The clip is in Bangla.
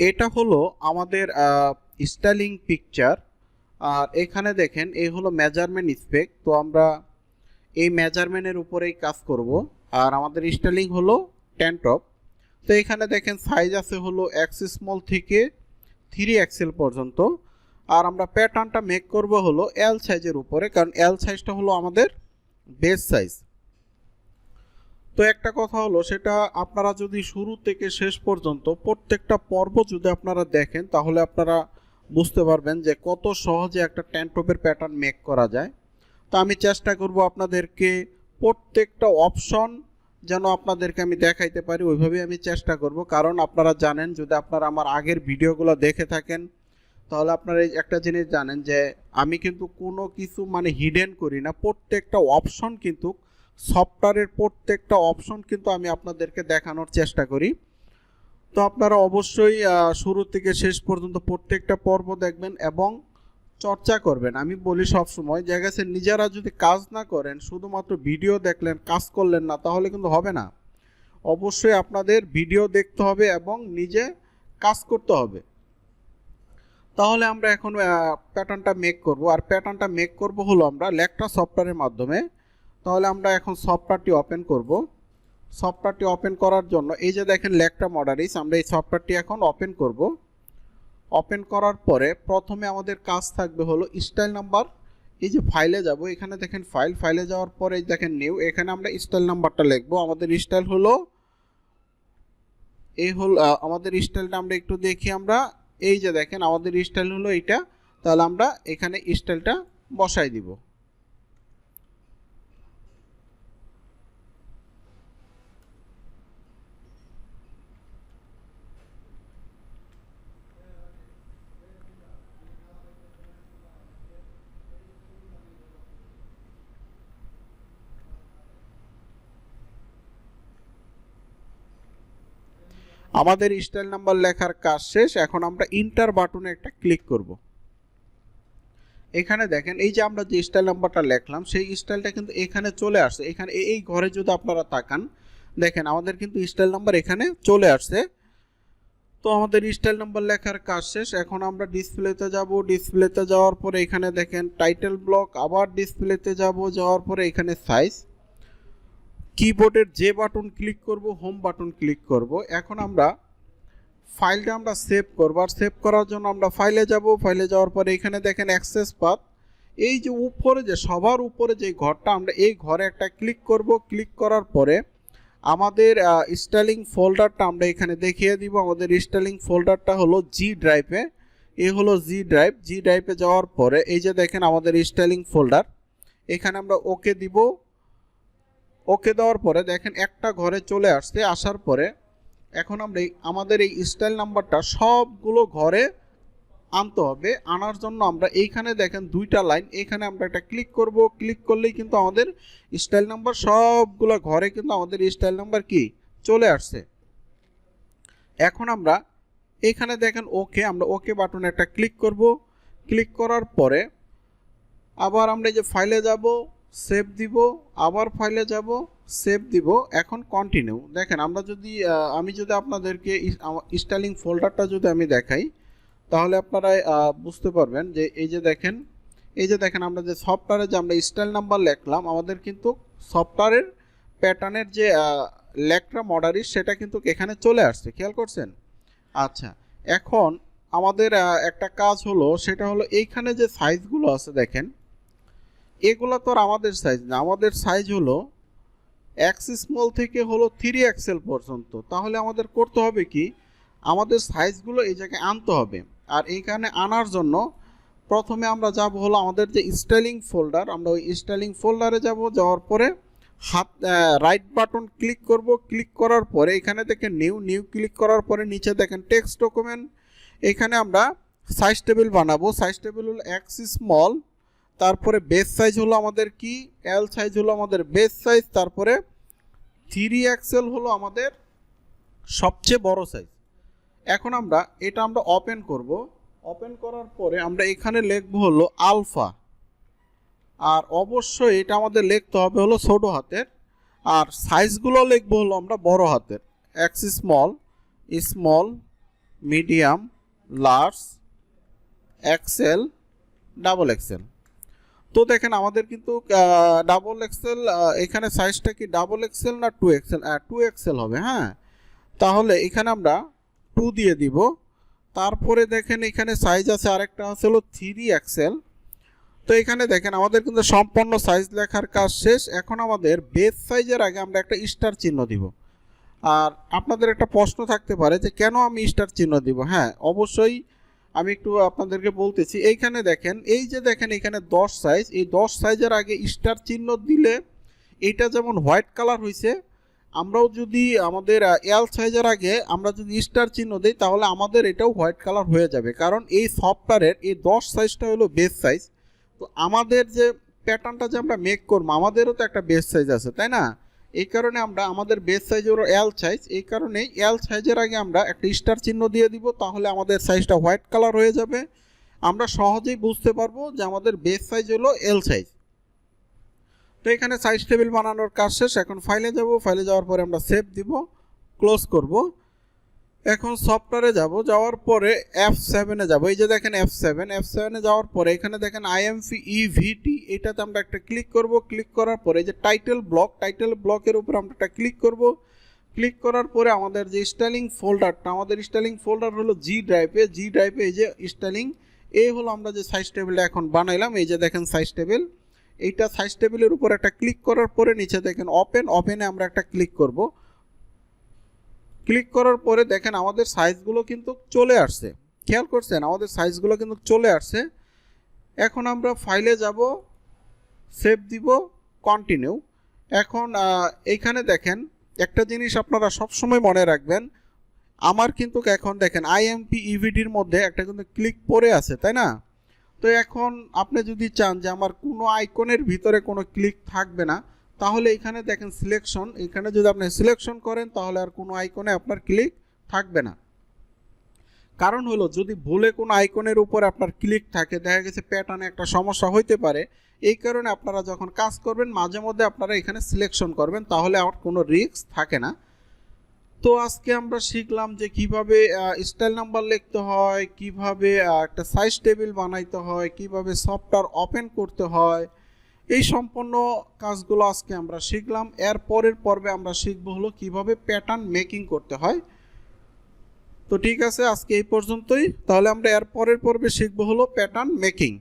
এটা হলো আমাদের স্টাইলিং পিকচার। আর এখানে দেখেন এই হলো মেজারমেন্ট স্পেক। তো আমরা এই মেজারমেন্টের উপরেই কাজ করব। আর আমাদের স্টাইলিং হলো 10 টপ। তো এখানে দেখেন সাইজ আছে হলো এক্স স্মল থেকে 3XL পর্যন্ত। আর আমরা প্যাটার্নটা মেক করব হলো এল সাইজের উপরে, কারণ এল সাইজটা হলো আমাদের বেস সাইজ। তো একটা কথা হলো, সেটা আপনারা যদি শুরু থেকে শেষ পর্যন্ত প্রত্যেকটা পর্ব যদি আপনারা দেখেন, তাহলে আপনারা বুঝতে পারবেন যে কত সহজে একটা ট্যান টপের প্যাটার্ন মেক করা যায়। তো আমি চেষ্টা করব আপনাদেরকে প্রত্যেকটা অপশন যেন আপনাদেরকে আমি দেখাইতে পারি, ওইভাবেই আমি চেষ্টা করব। কারণ আপনারা জানেন, যদি আপনারা আমার আগের ভিডিওগুলো দেখে থাকেন, তাহলে আপনারা একটা জিনিস জানেন যে আমি কিন্তু কোনো কিছু মানে হিডেন করি না। প্রত্যেকটা অপশন কিন্তু সফটওয়্যারের প্রত্যেকটা অপশন কিন্তু আমি আপনাদেরকে দেখানোর চেষ্টা করি। তো আপনারা অবশ্যই শুরু থেকে শেষ পর্যন্ত প্রত্যেকটা পর্ব দেখবেন এবং চর্চা করবেন। আমি বলি সবসময় যে গেছে, নিজেরা যদি কাজ না করেন, শুধুমাত্র ভিডিও দেখলেন, কাজ করলেন না, তাহলে কিন্তু হবে না। অবশ্যই আপনাদের ভিডিও দেখতে হবে এবং নিজে কাজ করতে হবে। তাহলে আমরা এখন প্যাটার্নটা মেক করব। আর প্যাটার্নটা মেক করব হলো আমরা লেকট্রা সফটওয়্যারের মাধ্যমে। তাহলে আমরা এখন সফটওয়্যারটি ওপেন করব। সফটওয়্যারটি ওপেন করার জন্য এই যে দেখেন লেকট্রা মডারিস, আমরা এই সফটওয়্যারটি এখন ওপেন করব। ওপেন করার পরে প্রথমে আমাদের কাজ থাকবে হলো স্টাইল নাম্বার। এই যে ফাইলে যাব, এখানে দেখেন ফাইলে যাওয়ার পরে এই দেখেন নিউ, এখানে আমরা স্টাইল নাম্বারটা লিখব। আমাদের স্টাইল হলো এই হলো আমাদের স্টাইলটা আমরা একটু দেখি। আমরা এই যে দেখেন আমাদের স্টাইল হলো এইটা। তাহলে আমরা এখানে স্টাইলটা বসাই দিব। আমাদের স্টাইল নাম্বার লেখার কাজ শেষ। এখন আমরা ইন্টার বাটনে একটা ক্লিক করব। এখানে দেখেন এই যে আমরা যে স্টাইল নাম্বারটা লিখলাম, সেই স্টাইলটা কিন্তু এখানে চলে আসছে। এখানে এই ঘরে যদি আপনারা তাকান, দেখেন আমাদের কিন্তু স্টাইল নাম্বার এখানে চলে আসছে। তো আমাদের স্টাইল নাম্বার লেখার কাজ শেষ। এখন আমরা ডিসপ্লেতে যাব। ডিসপ্লেতে যাওয়ার পরে এখানে দেখেন টাইটেল ব্লক, আবার ডিসপ্লেতে যাব, যাওয়ার পরে এখানে সাইজ, কিবোর্ডের যে বাটন ক্লিক করব, হোম বাটন ক্লিক করব। এখন আমরা ফাইলটা আমরা সেভ করব। আর সেভ করার জন্য আমরা ফাইলে যাব। ফাইলে যাওয়ার পরে এখানে দেখেন অ্যাক্সেস পাথ, এই যে উপরে যে সবার উপরে যে ঘরটা, আমরা এই ঘরে একটা ক্লিক করব। ক্লিক করার পরে আমাদের স্টাইলিং ফোল্ডারটা আমরা এখানে দেখিয়ে দিব। আমাদের স্টাইলিং ফোল্ডারটা হলো জি ড্রাইভে। এ হলো জি ড্রাইভ। জি ড্রাইভে যাওয়ার পরে এই যে দেখেন আমাদের স্টাইলিং ফোল্ডার, এখানে আমরা ওকে দিব। ওকে দেওয়ার পরে দেখেন একটা ঘরে চলে আসছে। আসার পরে এখন আমরা আমাদের এই স্টাইল নাম্বারটা সবগুলো ঘরে আনতে হবে। আনার জন্য আমরা এইখানে দেখেন দুইটা লাইন, এখানে আমরা একটা ক্লিক করব। ক্লিক করলেই কিন্তু আমাদের স্টাইল নাম্বার সবগুলো ঘরে কিন্তু আমাদের স্টাইল নাম্বার কি চলে আসছে। এখন আমরা এখানে দেখেন ওকে, আমরা ওকে বাটনে একটা ক্লিক করব। ক্লিক করার পরে আবার আমরা এই যে ফাইলে যাব, সেভ দিব, আবার ফাইলে যাব, সেভ দিব। এখন কন্টিনিউ। দেখেন আমরা যদি আমি যদি আপনাদেরকে স্টাইলিং ফোল্ডারটা যদি আমি দেখাই, তাহলে আপনারা বুঝতে পারবেন যে এই যে দেখেন আমরা যে সফটওয়্যারে যে আমরা স্টাইল নাম্বার লিখলাম, আমাদের কিন্তু সফটওয়্যারের প্যাটার্নের যে লেকট্রা মডারিস সেটা কিন্তু এখানে চলে আসছে। খেয়াল করছেন? আচ্ছা, এখন আমাদের একটা কাজ হলো, সেটা হলো এইখানে যে সাইজগুলো আছে দেখেন, এগুলো তো আর আমাদের সাইজ না। আমাদের সাইজ হলো এক্স স্মল থেকে হলো 3XL পর্যন্ত। তাহলে আমাদের করতে হবে কি, আমাদের সাইজগুলো এই জায়গায় আনতে হবে। আর এইখানে আনার জন্য প্রথমে আমরা যাব হলো আমাদের যে স্টাইলিং ফোল্ডার, আমরা ওই স্টাইলিং ফোল্ডারে যাব। যাওয়ার পরে রাইট বাটন ক্লিক করব। ক্লিক করার পরে এখানে দেখেন নিউ ক্লিক করার পরে নিচে দেখেন টেক্সট ডকুমেন্ট, এখানে আমরা সাইজ টেবিল বানাবো। সাইজ টেবিল হলো এক্স স্মল, তারপরে বেস সাইজ হলো আমাদের কি এল সাইজ হলো আমাদের বেস সাইজ, তারপরে 3XL হলো আমাদের সবচেয়ে বড় সাইজ। এখন আমরা এটা আমরা ওপেন করব। ওপেন করার পরে আমরা এখানে লিখব হলো আলফা। আর অবশ্যই এটা আমাদের লিখতে হবে হলো ছোট হাতের। আর সাইজগুলো লিখব হলো আমরা বড় হাতের। X small, medium, large, XL, double XL. তো দেখেন আমাদের কিন্তু ডাবল এক্সেল, এখানে সাইজটা কি ডাবল এক্সেল না 2XL? 2XL হবে। হ্যাঁ, তাহলে এখানে আমরা 2 দিয়ে দিব। তারপরে দেখেন এখানে সাইজ আছে আরেকটা আছে হলো 3XL। তো এখানে দেখেন আমাদের কিন্তু সম্পূর্ণ সাইজ লেখার কাজ শেষ। এখন আমাদের বেস সাইজের আগে আমরা একটা স্টার চিহ্ন দিব। আর আপনাদের একটা প্রশ্ন থাকতে পারে যে কেন আমি স্টার চিহ্ন দিব। হ্যাঁ, অবশ্যই আমি একটু আপনাদেরকে বলতেছি। এইখানে দেখেন, এই যে দেখেন এখানে 10 সাইজ, এই 10 সাইজের আগে স্টার চিহ্ন দিলে এটা যেমন হোয়াইট কালার হয়েছে, আমরাও যদি আমাদের এল সাইজের আগে আমরা যদি স্টার চিহ্ন দিই তাহলে আমাদের এটাও হোয়াইট কালার হয়ে যাবে। কারণ এই সফটওয়্যারের এই 10 সাইজটা হলো বেস সাইজ। তো আমাদের যে প্যাটার্নটা যে আমরা মেক করবো আমাদেরও তো একটা বেস সাইজ আছে, তাই না? এই কারণে আমরা আমাদের বেস সাইজ হলো এল সাইজ, এই কারণেই এল সাইজের আগে আমরা একটা স্টার চিহ্ন দিয়ে দিব, তাহলে আমাদের সাইজটা হোয়াইট কালার হয়ে যাবে। আমরা সহজেই বুঝতে পারবো যে আমাদের বেস সাইজ হলো এল সাইজ। তো এখানে সাইজ টেবিল বানানোর কাজ শেষ। এখন ফাইলে যাব, ফাইলে যাওয়ার পরে আমরা সেভ দিব, ক্লোজ করব। এখন সফটওয়্যারে যাব, যাওয়ার পরে F7-এ যাব। এই যে দেখেন F7-এ যাওয়ার পরে এখানে দেখেন IMP EVT, এটাতে আমরা একটা ক্লিক করব। ক্লিক করার পরে এই যে টাইটেল ব্লকের উপর আমরা একটা ক্লিক করব। ক্লিক করার পরে আমাদের যে স্টাইলিং ফোল্ডারটা, আমাদের স্টাইলিং ফোল্ডার হলো জি ড্রাইভে এই যে স্টাইলিং, এই হলো আমরা যে সাইজ টেবিলটা এখন বানাইলাম। এই যে দেখেন সাইজ টেবিল, এইটা সাইজ টেবিলের উপর একটা ক্লিক করার পরে নিচে দেখেন ওপেনে আমরা একটা ক্লিক করব। ক্লিক করার পরে দেখেন আমাদের সাইজগুলো কিন্তু চলে আসছে। খেয়াল করছেন, আমাদের সাইজগুলো কিন্তু চলে আসছে। এখন আমরা ফাইলে যাব, সেভ দিব, কন্টিনিউ। এখন এইখানে দেখেন একটা জিনিস আপনারা সবসময় মনে রাখবেন, আমার কিন্তু এখন দেখেন IMP EVTর মধ্যে একটা কিন্তু ক্লিক পড়ে আছে, তাই না? তো এখন আপনি যদি চান যে আমার কোনো আইকনের ভিতরে কোনো ক্লিক থাকবে না, তাহলে এখানে দেখেন সিলেকশন, এখানে যদি আপনি সিলেকশন করেন তাহলে আর কোনো আইকনে আপনার ক্লিক থাকবে না। কারণ হলো যদি ভুলে কোনো আইকনের উপর আপনার ক্লিক থাকে, দেখা গেছে প্যাটার্নে একটা সমস্যা হইতে পারে। এই কারণে আপনারা যখন কাজ করবেন মাঝে মধ্যে আপনারা এখানে সিলেকশন করবেন, তাহলে আর কোনো রিস্ক থাকে না। তো আজকে আমরা শিখলাম যে কিভাবে স্টাইল নাম্বার লিখতে হয়, কিভাবে একটা সাইজ টেবিল বানাইতে হয়, কিভাবে সফটওয়্যার ওপেন করতে হয়, এই সম্পূর্ণ কাজগুলো আজকে আমরা শিখলাম। এর পরের পর্বে আমরা শিখব হলো কিভাবে প্যাটার্ন মেকিং করতে হয়। তো ঠিক আছে, আজকে এই পর্যন্তই। তাহলে আমরা এর পরের পর্বে শিখব হলো প্যাটার্ন মেকিং।